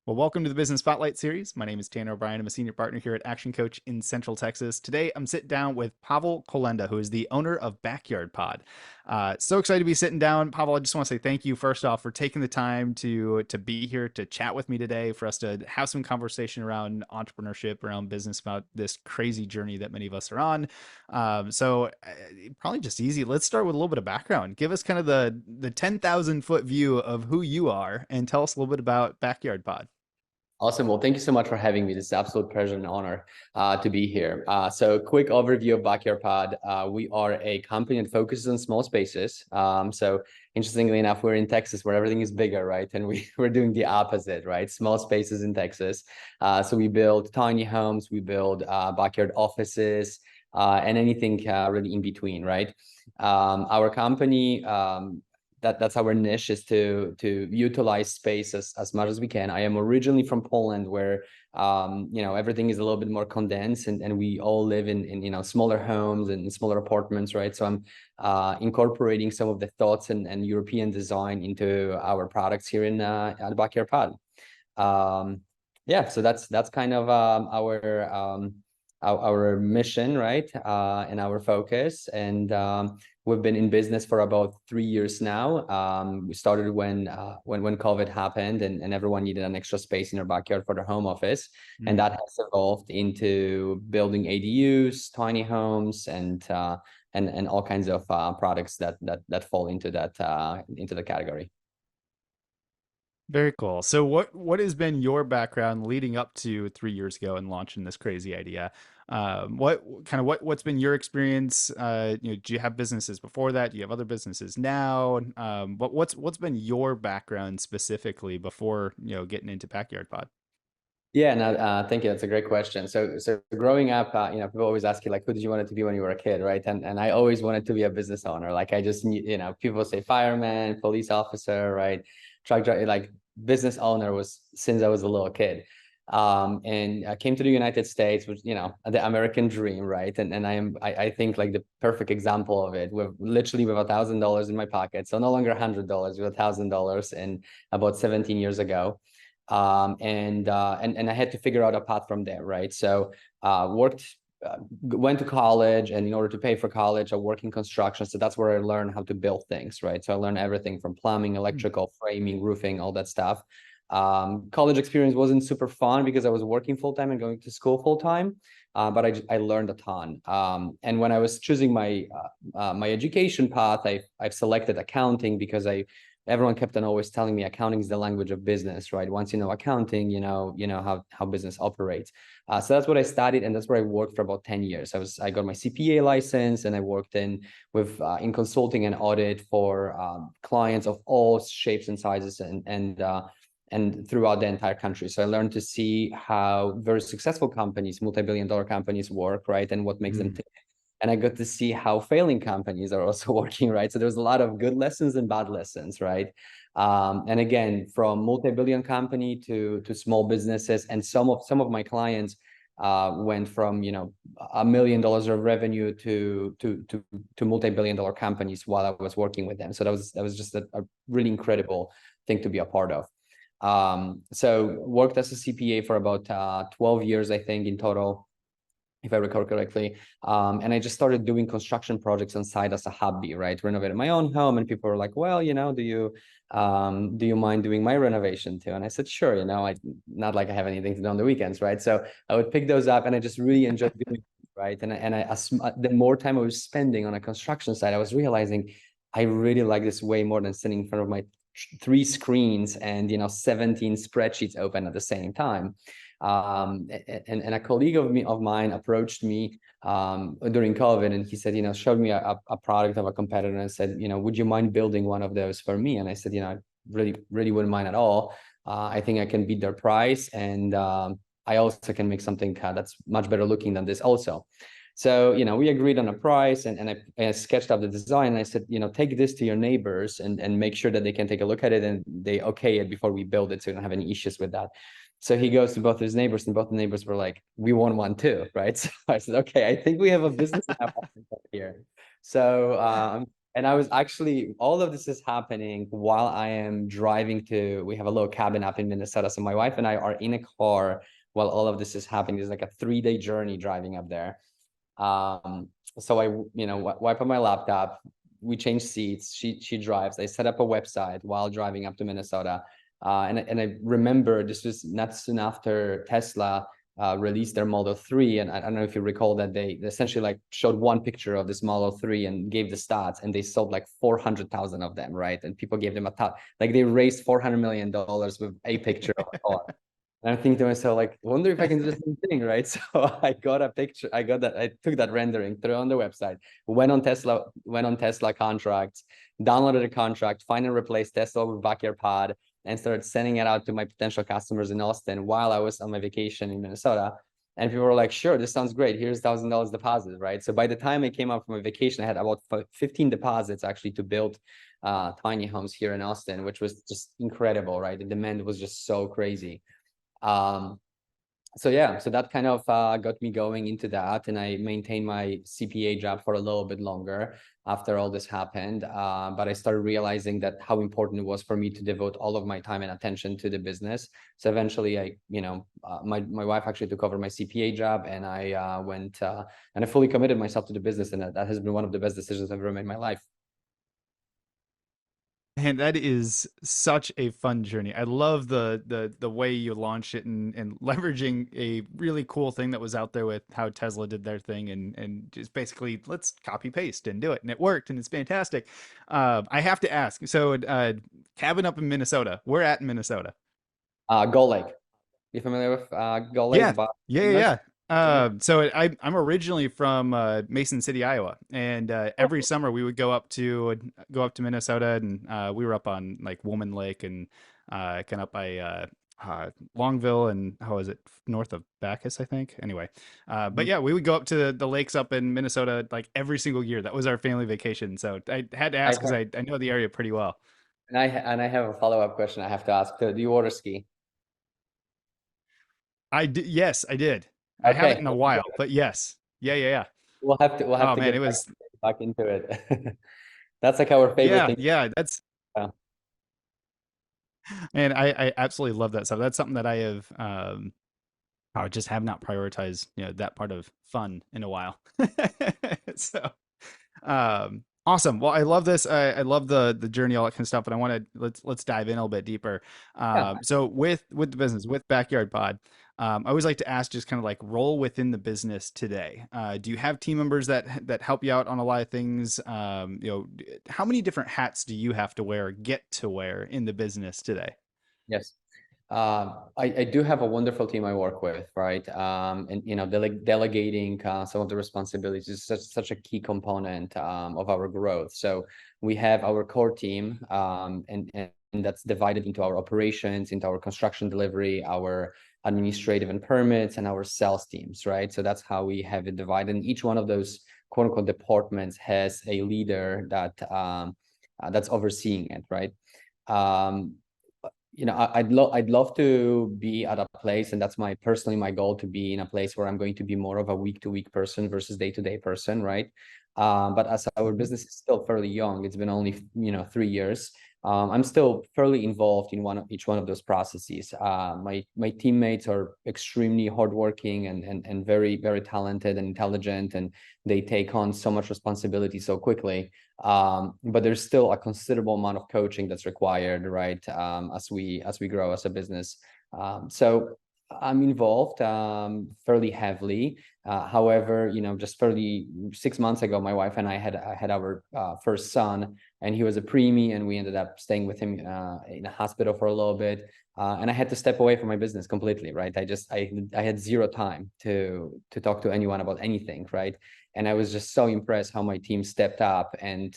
Well, welcome to the Business Spotlight series. My name is Tanner O'Brien. I'm a senior partner here at Action Coach in Central Texas. Today, I'm sitting down with Pavel Kolenda, who is the owner of Backyard Pod. So excited to be sitting down. Pavel, I just want to say thank you first off for taking the time to be here to chat with me today, for us to have some conversation around entrepreneurship, around business, about this crazy journey that many of us are on. Probably just easy. Let's start with a little bit of background. Give us kind of the 10,000 foot view of who you are, and tell us a little bit about Backyard Pod. Awesome. Well, thank you so much for having me. This is an absolute pleasure and honor to be here. So quick overview of Backyard Pod. We are a company that focuses on small spaces. So interestingly enough, we're in Texas where everything is bigger, right? And we're doing the opposite, right? Small spaces in Texas. So we build tiny homes, we build backyard offices, and anything really in between, right? Our company that's our niche, is to utilize space as much as we can. I am originally from Poland, where everything is a little bit more condensed, and we all live in smaller homes and smaller apartments, right? So I'm incorporating some of the thoughts and European design into our products here at Backyard Pod. Yeah, so that's kind of our mission, right? And our focus. And we've been in business for about 3 years now. We started when COVID happened, and everyone needed an extra space in their backyard for their home office. And that has evolved into building ADUs, tiny homes, and all kinds of products that fall into the category. Very cool. So what has been your background leading up to 3 years ago and launching this crazy idea? What's been your experience? Do you have businesses before that? Do you have other businesses now? What's been your background specifically before getting into Backyard Pod? Yeah, no, thank you. That's a great question. So growing up, people always ask you, like, who did you want to be when you were a kid, right? And I always wanted to be a business owner. Like, I just, people say fireman, police officer, right? Truck driver, like business owner was since I was a little kid. And I came to the United States, which, the American dream, right? And I think like the perfect example of it, with $1,000 in my pocket. So no longer $100, with $1,000, and about 17 years ago. And I had to figure out a path from there, right? So went to college, and in order to pay for college, I worked in construction. So that's where I learned how to build things, right? So I learned everything from plumbing, electrical, framing, roofing, all that stuff. College experience wasn't super fun because I was working full time and going to school full time, but I learned a ton. And when I was choosing my education path, I've selected accounting because everyone kept on always telling me accounting is the language of business, right? Once you know accounting, you know how business operates. So that's what I studied, and that's where I worked for about 10 years. I got my CPA license, and I worked in consulting and audit for clients of all shapes and sizes, and throughout the entire country. So I learned to see how very successful companies, multi-billion-dollar companies, work, right? And what makes them tick. And I got to see how failing companies are also working, right? So there's a lot of good lessons and bad lessons, right? And again, from multi-billion company to small businesses, and some of my clients went from $1 million of revenue to multi-billion-dollar companies while I was working with them. So that was just a really incredible thing to be a part of. So worked as a CPA for about 12 years, I think, in total, if I recall correctly. And I just started doing construction projects on site as a hobby, right? Renovated my own home, and people were like, well, do you mind doing my renovation too? And I said, sure, I not like I have anything to do on the weekends, right? So I would pick those up, and I just really enjoyed doing it, right? The more time I was spending on a construction site, I was realizing I really like this way more than sitting in front of my 3 screens and 17 spreadsheets open at the same time. And a colleague of mine approached me during COVID, and he said, showed me a product of a competitor, and said, would you mind building one of those for me? And I said, I really wouldn't mind at all. I think I can beat their price, and I also can make something that's much better looking than this also. So, we agreed on a price, and I sketched out the design, and I said, take this to your neighbors and make sure that they can take a look at it, and they okay it before we build it, so you don't have any issues with that. So he goes to both his neighbors, and both the neighbors were like, we want one too, right? So I said, okay, I think we have a business here. So And I was actually, all of this is happening while I am driving to, we have a little cabin up in Minnesota. So my wife and I are in a car while all of this is happening. It's like a 3-day journey driving up there. Um, so I, wipe on my laptop. We change seats. She drives. I set up a website while driving up to Minnesota. And I remember this was not soon after Tesla released their Model 3. And I don't know if you recall that they essentially like showed one picture of this Model 3 and gave the stats, and they sold like 400,000 of them, right? And people gave them a top, like they raised $400 million with a picture of a car. And I'm thinking to myself, like, wonder if I can do the same thing, right? So I got a picture, I took that rendering, threw it on the website, went on Tesla contracts, downloaded a contract, find and replace Tesla with Backyard Pod, and started sending it out to my potential customers in Austin while I was on my vacation in Minnesota. And people were like, sure, this sounds great. Here's $1,000 deposit, right? So by the time I came out from my vacation, I had about 15 deposits actually to build tiny homes here in Austin, which was just incredible, right? The demand was just so crazy. Um, so yeah, so that kind of got me going into that, and I maintained my CPA job for a little bit longer after all this happened. But I started realizing that how important it was for me to devote all of my time and attention to the business. So eventually, my wife actually took over my CPA job, and I went and I fully committed myself to the business, and that has been one of the best decisions I've ever made in my life. And that is such a fun journey. I love the way you launched it and leveraging a really cool thing that was out there with how Tesla did their thing and just basically let's copy paste and do it, and it worked and it's fantastic. I have to ask, so cabin up in Minnesota, we're at in Minnesota. Gull Lake, you familiar with Gull Lake? Yeah, yeah, yeah, Nice. yeah. I'm originally from Mason City, Iowa, and every summer we would go up to Minnesota, and we were up on like Woman Lake and kind of up by Longville and how is it north of Bacchus, I think. Anyway, but Mhm. yeah, we would go up to the lakes up in Minnesota like every single year. That was our family vacation. So I had to I ask because have, I know the area pretty well. and I have a follow-up question I have to ask. Do you water ski? I did, yes, I did. I haven't Okay, in a while, but yes, yeah, yeah, yeah. we'll have Oh to man, get it was back into it. That's like our favorite yeah, thing. yeah. That's Uh, and I absolutely love that stuff. That's something that I have I just have not prioritized, that part of fun in a while. So awesome. Well, I love this. I love the journey, all that kind of stuff. But I want to let's dive in a little bit deeper. yeah. So with the business, with Backyard Pod, I always like to ask, just kind of like role within the business today. Do you have team members that help you out on a lot of things? How many different hats do you have to wear, or get to wear in the business today? Yes. I do have a wonderful team I work with, right? And delegating some of the responsibilities is such a key component of our growth. So we have our core team, and that's divided into our operations, into our construction delivery, our administrative and permits, and our sales teams, right? So that's how we have it divided. And each one of those quote unquote departments has a leader that's overseeing it, right? Um, I'd love to be at a place, and that's personally my goal, to be in a place where I'm going to be more of a week to week person versus day to day person, right? But as our Mhm. business is still fairly young, it's been only 3 years. I'm still fairly involved in each one of those processes. My teammates are extremely hardworking and very very talented and intelligent, and they take on so much responsibility so quickly. But there's still a considerable amount of coaching that's required, right? As we grow as a business. So I'm involved fairly heavily. However, just fairly 6 months ago, my wife and I had our first son, and he was a preemie, and we ended up staying with him in a hospital for a little bit. And I had to step away from my business completely, right? I had zero time to talk to anyone about anything, right? And I was just so impressed how my team stepped up and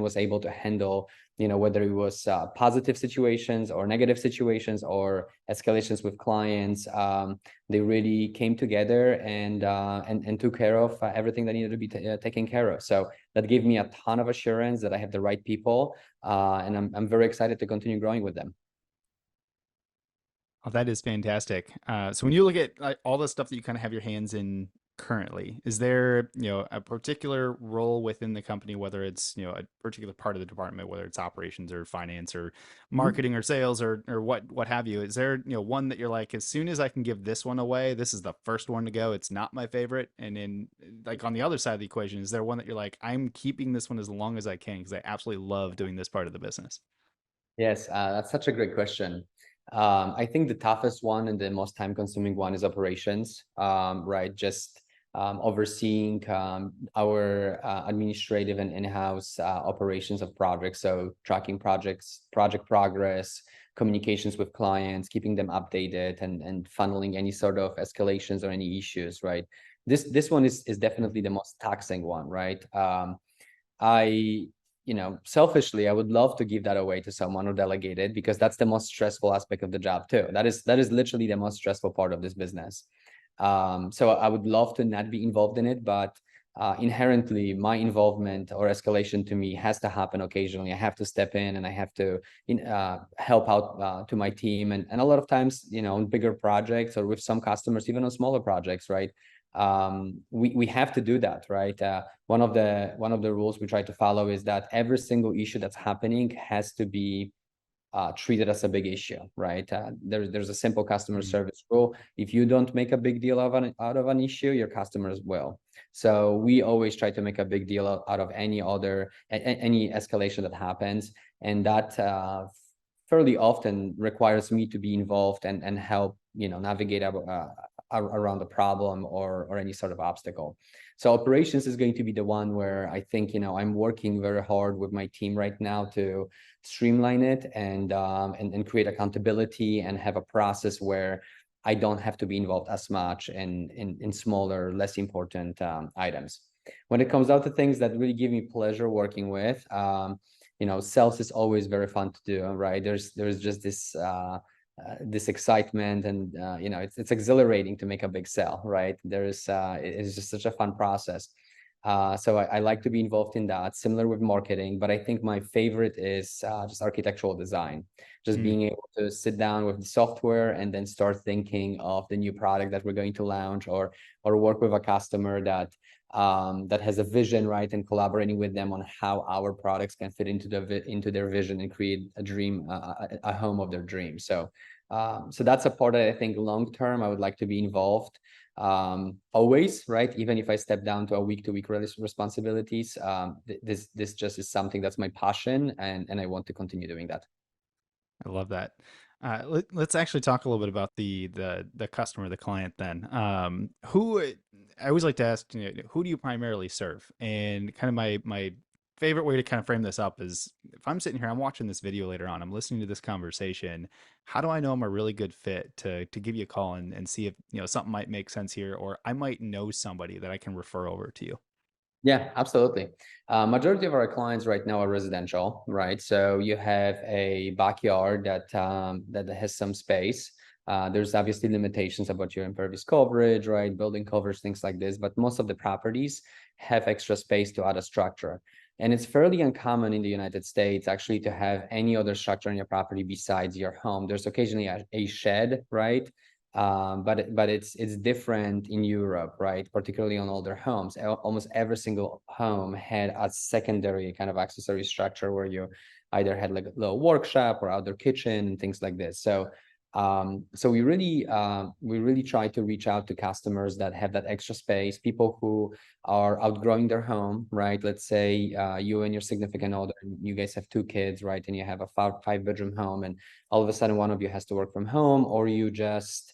was able to handle, whether it was positive situations or negative situations or escalations with clients. They really came together and took care of everything that needed to be taken care of. So that gave me a ton of assurance that I have the right people, and I'm very excited to continue growing with them. Oh, that is fantastic. So when you look at like, all the stuff that you kind of have your hands in currently? Is there, a particular role within the company, whether it's, a particular part of the department, whether it's operations or finance or Mhm. marketing or sales or what have you? Is there, one that you're like, as soon as I can give this one away, this is the first one to go. It's not my favorite. And then like on the other side of the equation, is there one that you're like, I'm keeping this one as long as I can because I absolutely love doing this part of the business? Yes, that's such a great question. I think the toughest one and the most time-consuming one is operations, right? Just overseeing our administrative and in-house operations of projects. So tracking projects, project progress, communications with clients, keeping them updated, and funneling any sort of escalations or any issues, right? This one is definitely the most taxing one, right? I, selfishly, I would love to give that away to someone or delegate it because that's the most stressful aspect of the job too. That is literally the most stressful part of this business. So I would love to not be involved in it, but inherently, my involvement or escalation to me has to happen occasionally. I have to step in and I have to help out to my team. And a lot of times, on bigger projects or with some customers, even on smaller projects, right? We have to do that, right? One of the rules we try to follow is that every single issue that's happening has to be treated as a big issue, right? There's a simple customer Mm. service rule. If you don't make a big deal out of an issue, your customers will. So we always try to make a big deal out of any escalation that happens, and that fairly often requires me to be involved and help navigate around the problem or any sort of obstacle. So operations is going to be the one where I think I'm working very hard with my team right now to streamline it and create accountability and have a process where I don't have to be involved as much in smaller, less important items. When it comes out to things that really give me pleasure working with, sales is always very fun to do, right? There's just this excitement and it's exhilarating to make a big sale, right? It's just such a fun process. So I like to be involved in that, similar with marketing, but I think my favorite is just architectural design. Just Mm. being able to sit down with the software and then start thinking of the new product that we're going to launch, or work with a customer that has a vision, right? And collaborating with them on how our products can fit into their vision and create a dream, a home of their dreams. So that's a part that I think long term I would like to be involved always, right? Even if I step down to a week-to-week responsibilities, this just is something that's my passion, and I want to continue doing that. I love that. Let's actually talk a little bit about the customer, the client. Then, who I always like to ask, who do you primarily serve? And kind of my favorite way to kind of frame this up is if I'm sitting here, I'm watching this video later on, I'm listening to this conversation. How do I know I'm a really good fit to give you a call and see if something might make sense here, or I might know somebody that I can refer over to you? Yeah, absolutely. Majority of our clients right now are residential, right? So you have a backyard that has some space. There's obviously limitations about your impervious coverage, right? Building covers, things like this, but most of the properties have extra space to add a structure. And it's fairly uncommon in the United States actually to have any other structure on your property besides your home. There's occasionally a shed, right? But it's different in Europe, right? Particularly on older homes. Almost every single home had a secondary kind of accessory structure where you either had like a little workshop or outdoor kitchen and things like this. So we really try to reach out to customers that have that extra space, people who are outgrowing their home, right? Let's say you and your significant other, you guys have two kids, right? And you have a five-bedroom home, and all of a sudden one of you has to work from home, or you just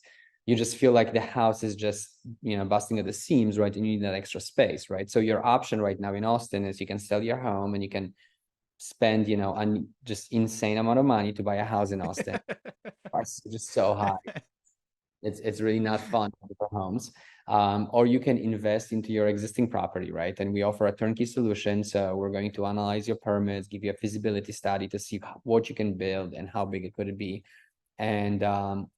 feel like the house is just busting at the seams, right? And you need that extra space, right? So your option right now in Austin is you can sell your home and you can spend just insane amount of money to buy a house in Austin. Prices are just so high. It's really not fun for homes. Or you can invest into your existing property, right? And we offer a turnkey solution. So we're going to analyze your permits, give you a feasibility study to see what you can build and how big it could be. And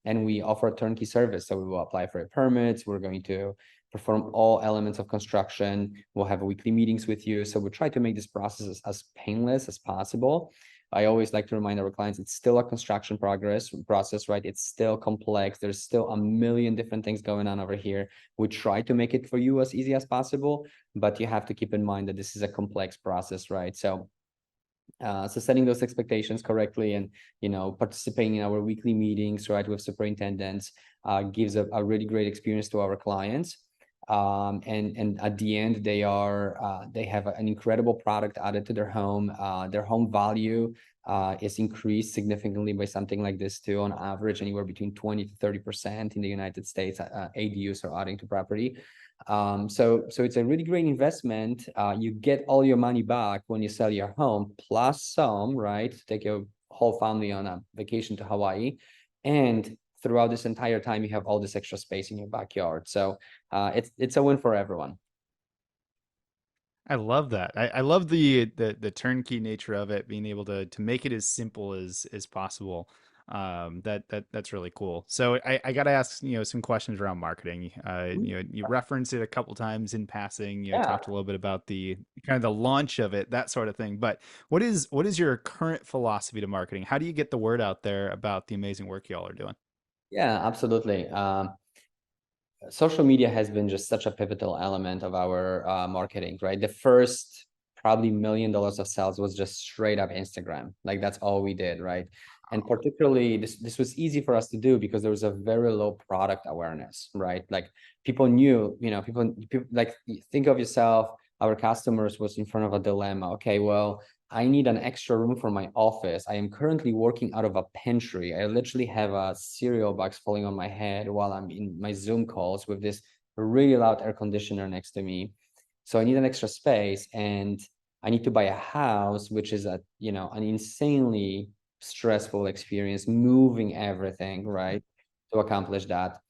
we offer a turnkey service. So we will apply for permits. We're going to perform all elements of construction. We'll have weekly meetings with you. So we try to make this process as painless as possible. I always like to remind our clients, it's still a construction process, right? It's still complex. There's still a million different things going on over here. We try to make it for you as easy as possible, but you have to keep in mind that this is a complex process, right? So setting those expectations correctly and, participating in our weekly meetings, right, with superintendents, gives a really great experience to our clients. And at the end, they have an incredible product added to their home. Their home value is increased significantly by something like this too. On average, anywhere between 20 to 30% in the United States, ADUs are adding to property. So it's a really great investment. You get all your money back when you sell your home, plus some, right? Take your whole family on a vacation to Hawaii, and throughout this entire time, you have all this extra space in your backyard. So it's a win for everyone. I love that. I love the turnkey nature of it, being able to make it as simple as possible. That's really cool. So I got to ask, some questions around marketing. You referenced it a couple times in passing. Yeah. Talked a little bit about the kind of the launch of it, that sort of thing. But what is your current philosophy to marketing? How do you get the word out there about the amazing work y'all are doing? Yeah, absolutely. Social media has been just such a pivotal element of our marketing, right? The first probably $1 million of sales was just straight up Instagram. Like that's all we did, right? And particularly this was easy for us to do because there was a very low product awareness, right? Like people knew, people like think of yourself, our customers was in front of a dilemma. Okay, well, I need an extra room for my office. I am currently working out of a pantry. I literally have a cereal box falling on my head while I'm in my Zoom calls with this really loud air conditioner next to me. So I need an extra space, and I need to buy a house, which is an insanely stressful experience, moving everything, right, to accomplish that.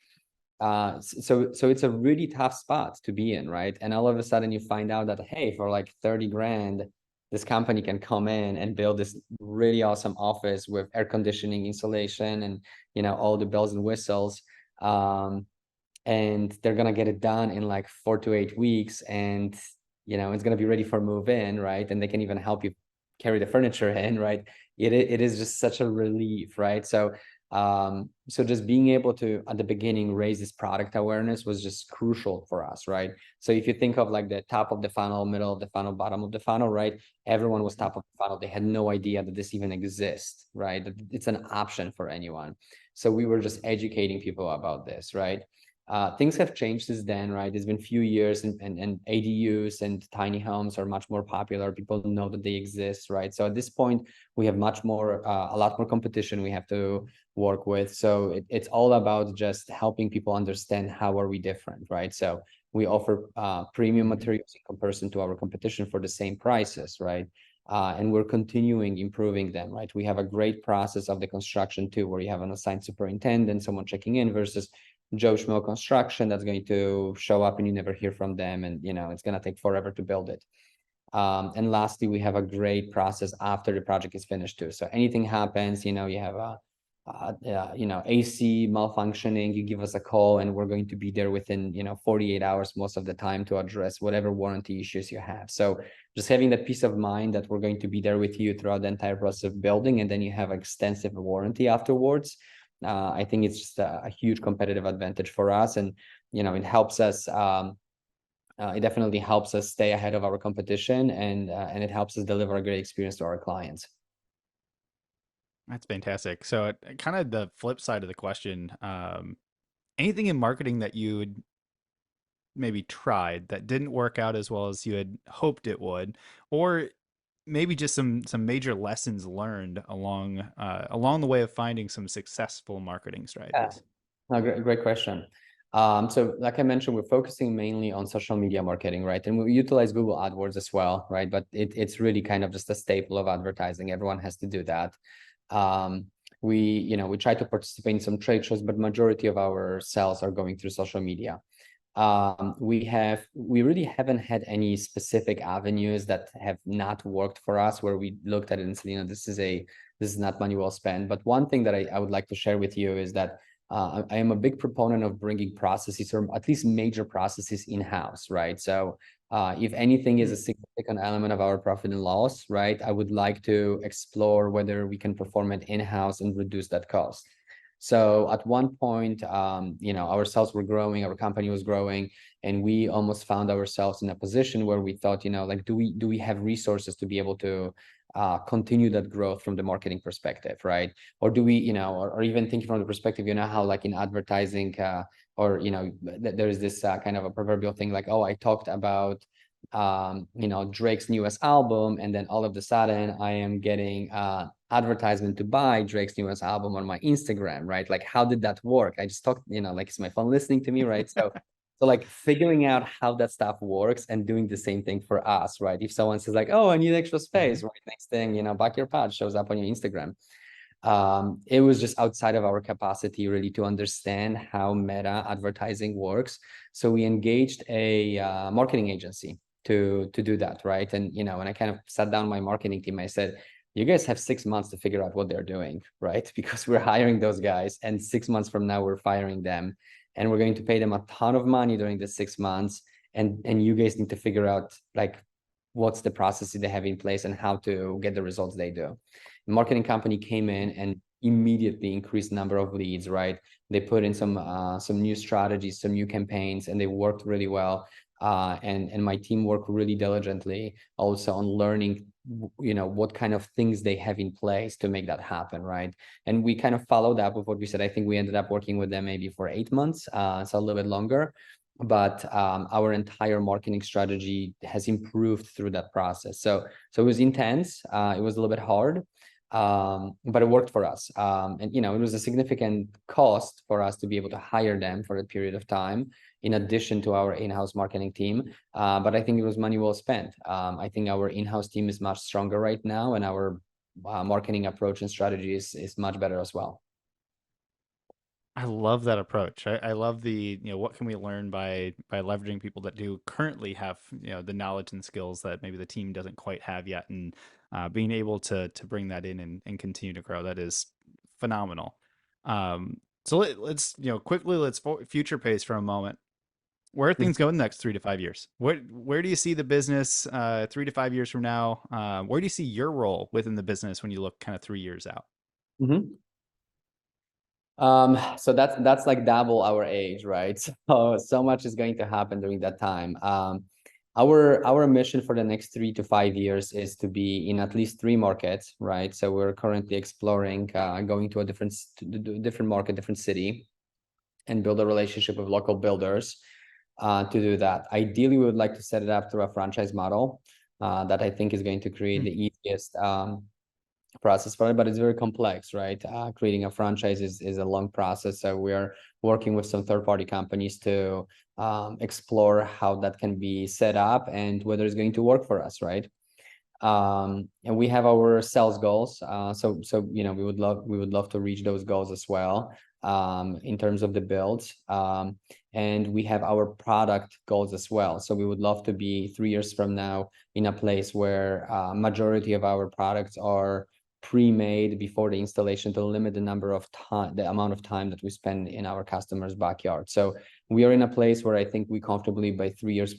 So it's a really tough spot to be in, right? And all of a sudden you find out that, hey, for like 30 grand, this company can come in and build this really awesome office with air conditioning, insulation, and all the bells and whistles. And they're gonna get it done in like 4 to 8 weeks, and it's gonna be ready for move in, right? And they can even help you carry the furniture in, right? It is just such a relief, right? So just being able to at the beginning raise this product awareness was just crucial for us, right? So if you think of like the top of the funnel, middle of the funnel, bottom of the funnel, right? Everyone was top of the funnel. They had no idea that this even exists, right? That it's an option for anyone. So we were just educating people about this, right? Things have changed since then, right? It's been a few years, and ADUs and tiny homes are much more popular. People know that they exist, right? So at this point, we have a lot more competition we have to work with. So it's all about just helping people understand how are we different, right? So we offer premium Mhm. materials in comparison to our competition for the same prices, right? And we're continuing improving them, right? We have a great process of the construction too, where you have an assigned superintendent, someone checking in, versus Joe Schmo construction that's going to show up and you never hear from them, and it's going to take forever to build it. And lastly, we have a great process after the project is finished too. So anything happens, you have AC malfunctioning, you give us a call, and we're going to be there within 48 hours most of the time to address whatever warranty issues you have. So just having that peace of mind that we're going to be there with you throughout the entire process of building, and then you have extensive warranty afterwards. I think it's just a huge competitive advantage for us, and it helps us. It definitely helps us stay ahead of our competition, and it helps us deliver a great experience to our clients. That's fantastic. So, kind of the flip side of the question, anything in marketing that you would maybe tried that didn't work out as well as you had hoped it would, or maybe just some major lessons learned along the way of finding some successful marketing Yeah, strategies? no, great question. So like I mentioned, we're focusing mainly on social media marketing, right? And we utilize Google AdWords as well, right? But it's really kind of just a staple of advertising. Everyone has to do that. Um, we try to participate in some trade shows, but majority of our sales are going through social media. We really haven't had any specific avenues that have not worked for us, where we looked at it and said, this is not money well spent. But one thing that I would like to share with you is that I am a big proponent of bringing processes, or at least major processes, in-house, right? So if anything is a significant element of our profit and loss, right, I would like to explore whether we can perform it in-house and reduce that cost. So at one point, our sales were growing, our company was growing, and we almost found ourselves in a position where we thought, like, do we have resources to be able to continue that growth from the marketing perspective, right? Or do we, or even thinking from the perspective, how like in advertising, or there is this kind of a proverbial thing like, oh, I talked about Drake's newest album, and then all of a sudden I am getting advertisement to buy Drake's newest album on my Instagram, right? Like, how did that work? I just talked, like, is my phone listening to me, right? So like figuring out how that stuff works and doing the same thing for us, right? If someone says like, oh, I need extra space, right? Next thing, Backyard Pod shows up on your Instagram. It was just outside of our capacity really to understand how meta advertising works. So we engaged a marketing agency to do that, right? And when I kind of sat down my marketing team, I said, you guys have 6 months to figure out what they're doing, right? Because we're hiring those guys, and 6 months from now we're firing them, and we're going to pay them a ton of money during the 6 months. And you guys need to figure out like what's the processes they have in place and how to get the results they do. The marketing company came in and immediately increased number of leads, right? They put in some new strategies, some new campaigns, and they worked really well. And my team worked really diligently also on learning, what kind of things they have in place to make that happen, right? And we kind of followed up with what we said. I think we ended up working with them maybe for 8 months, so a little bit longer. But our entire marketing strategy has improved through that process. So it was intense. It was a little bit hard, but it worked for us. And it was a significant cost for us to be able to hire them for a period of time, in addition to our in-house marketing team. But I think it was money well spent. I think our in-house team is much stronger right now, and our marketing approach and strategy is much better as well. I love that approach. I love the, what can we learn by leveraging people that do currently have, the knowledge and skills that maybe the team doesn't quite have yet, and being able to bring that in and continue to grow. That is phenomenal. So let's, quickly, let's future pace for a moment. Where are things going the next 3 to 5 years? Where do you see the business 3 to 5 years from now? Where do you see your role within the business when you look kind of 3 years out? Mm-hmm. So that's like double our age, right? So much is going to happen during that time. Our mission for the next 3 to 5 years is to be in at least 3 markets, right? So we're currently exploring going to a different market, different city, and build a relationship with local builders to do that. Ideally, we would like to set it up through a franchise model that I think is going to create the easiest process for it, but it's very complex, right? Creating a franchise is a long process. So we are working with some third-party companies to explore how that can be set up and whether it's going to work for us, right? And we have our sales goals. So we would love to reach those goals as well, in terms of the builds. And we have our product goals as well. So we would love to be 3 years from now in a place where majority of our products are pre-made before the installation, to limit the amount of time that we spend in our customers' backyard. So we are in a place where I think we comfortably, by 3 years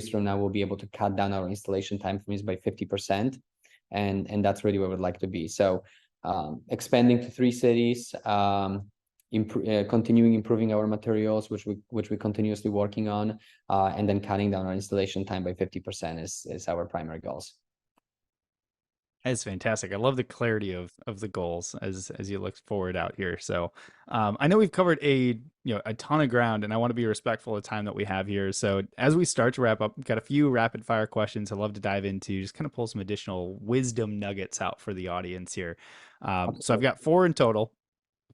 from now, we'll be able to cut down our installation time frames by 50. And that's really where we'd like to be. So expanding to 3 cities, continuing improving our materials, which we continuously working on, and then cutting down our installation time by 50% is our primary goals. It's fantastic. I love the clarity of the goals as you look forward out here. So I know we've covered a ton of ground, and I want to be respectful of the time that we have here. So as we start to wrap up, we've got a few rapid fire questions I'd love to dive into, just kind of pull some additional wisdom nuggets out for the audience here. So I've got 4 in total.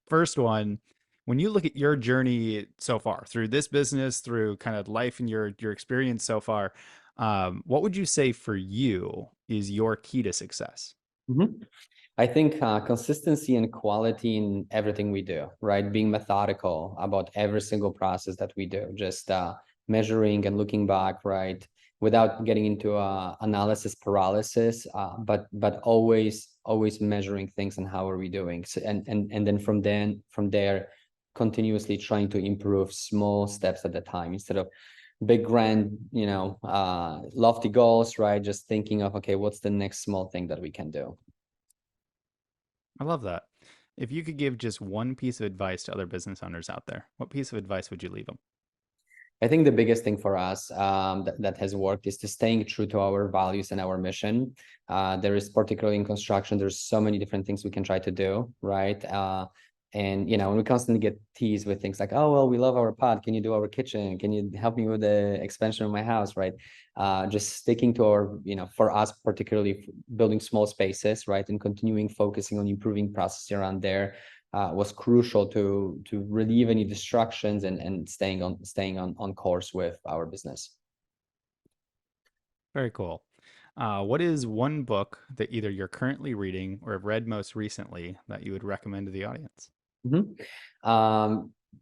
First one, when you look at your journey so far through this business, through kind of life and your experience so far, what would you say for you is your key to success? Mm-hmm. I think consistency and quality in everything we do, right? Being methodical about every single process that we do, just measuring and looking back, right? Without getting into analysis paralysis, but always measuring things and how are we doing. So and then from there, continuously trying to improve small steps at a time instead of big grand, lofty goals, right? Just thinking of, okay, what's the next small thing that we can do? I love that. If you could give just one piece of advice to other business owners out there, what piece of advice would you leave them? I think the biggest thing for us that has worked is to staying true to our values and our mission. There is particularly in construction, there's so many different things we can try to do, right? And we constantly get teased with things like, oh, well, we love our pod. Can you do our kitchen? Can you help me with the expansion of my house, right? Just sticking to our, for us, particularly building small spaces, right? And continuing focusing on improving process around there was crucial to relieve any distractions and staying on course with our business. Very cool. What is one book that either you're currently reading or have read most recently that you would recommend to the audience? Mhm.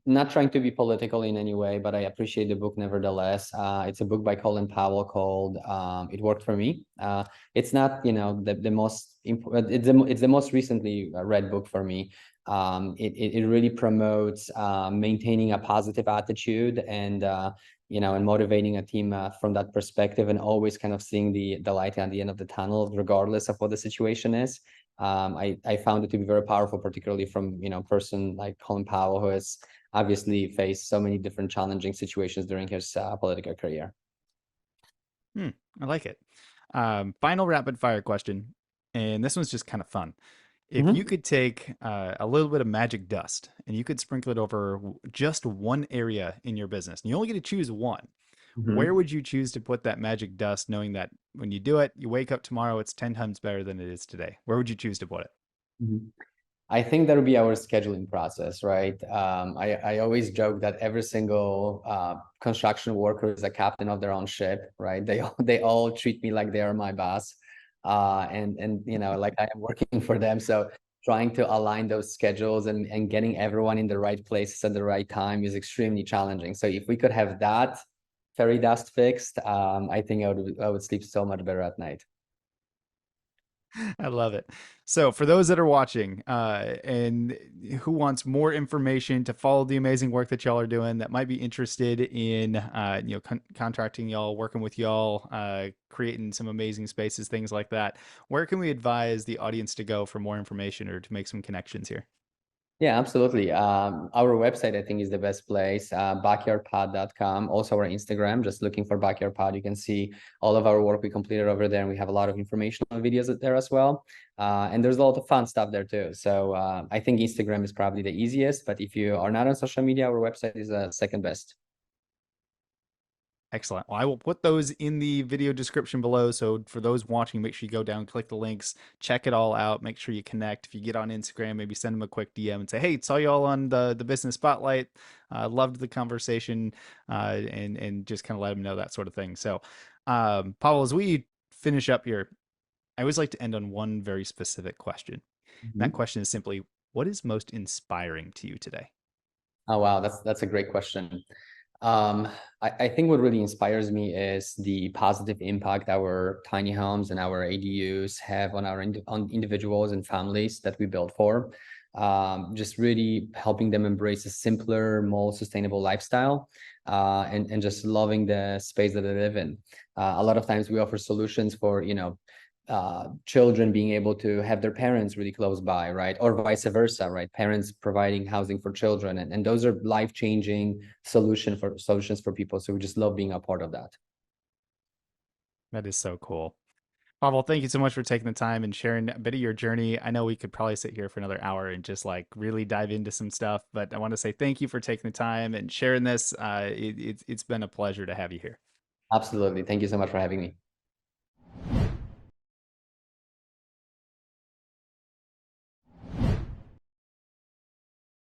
Not trying to be political in any way, but I appreciate the book nevertheless. It's a book by Colin Powell called "It Worked for Me." It's not, the most important. It's the most recently read book for me. It really promotes maintaining a positive attitude and motivating a team from that perspective, and always kind of seeing the light at the end of the tunnel, regardless of what the situation is. I found it to be very powerful, particularly from a person like Colin Powell, who has obviously faced so many different challenging situations during his political career. Hmm, I like it. Final rapid fire question, and this one's just kind of fun. If you Mhm. could take a little bit of magic dust and you could sprinkle it over just one area in your business, and you only get to choose one, where Mhm. would you choose to put that magic dust, knowing that when you do it, you wake up tomorrow, it's 10 times better than it is today? Where would you choose to put it? Mhm. I think that would be our scheduling process, right? I always joke that every single construction worker is a captain of their own ship, right? They all treat me like they are my boss, and like I am working for them. So trying to align those schedules and getting everyone in the right places at the right time is extremely challenging. So if we could have that fairy dust fixed, I think I would sleep so much better at night. I love it. So, for those that are watching and who wants more information to follow the amazing work that y'all are doing, that might be interested in contracting y'all, working with y'all, creating some amazing spaces, things like that, where can we advise the audience to go for more information or to make some connections here? Yeah, absolutely. Our website, I think, is the best place, backyardpod.com. Also, our Instagram, just looking for Backyard Pod. You can see all of our work we completed over there. And we have a lot of informational videos there as well. And there's a lot of fun stuff there too. So I think Instagram is probably the easiest. But if you are not on social media, our website is second best. Excellent. Well, I will put those in the video description below. So for those watching, make sure you go down, click the links, check it all out. Make sure you connect. If you get on Instagram, maybe send them a quick DM and say, "Hey, saw you all on the business spotlight. Loved the conversation," and just kind of let them know that sort of thing. So, Pavel, as we finish up here, I always like to end on one very specific question. And that Mhm. question is simply, what is most inspiring to you today? Oh, wow. That's a great question. Um, I think what really inspires me is the positive impact our tiny homes and our ADUs have on on individuals and families that we build for. Just really helping them embrace a simpler, more sustainable lifestyle, and just loving the space that they live in. A lot of times we offer solutions for, children being able to have their parents really close by, right? Or vice versa, right? Parents providing housing for children. And those are life-changing solutions for people. So we just love being a part of that. That is so cool. Pavel, thank you so much for taking the time and sharing a bit of your journey. I know we could probably sit here for another hour and just like really dive into some stuff, but I want to say thank you for taking the time and sharing this. It's been a pleasure to have you here. Absolutely. Thank you so much for having me.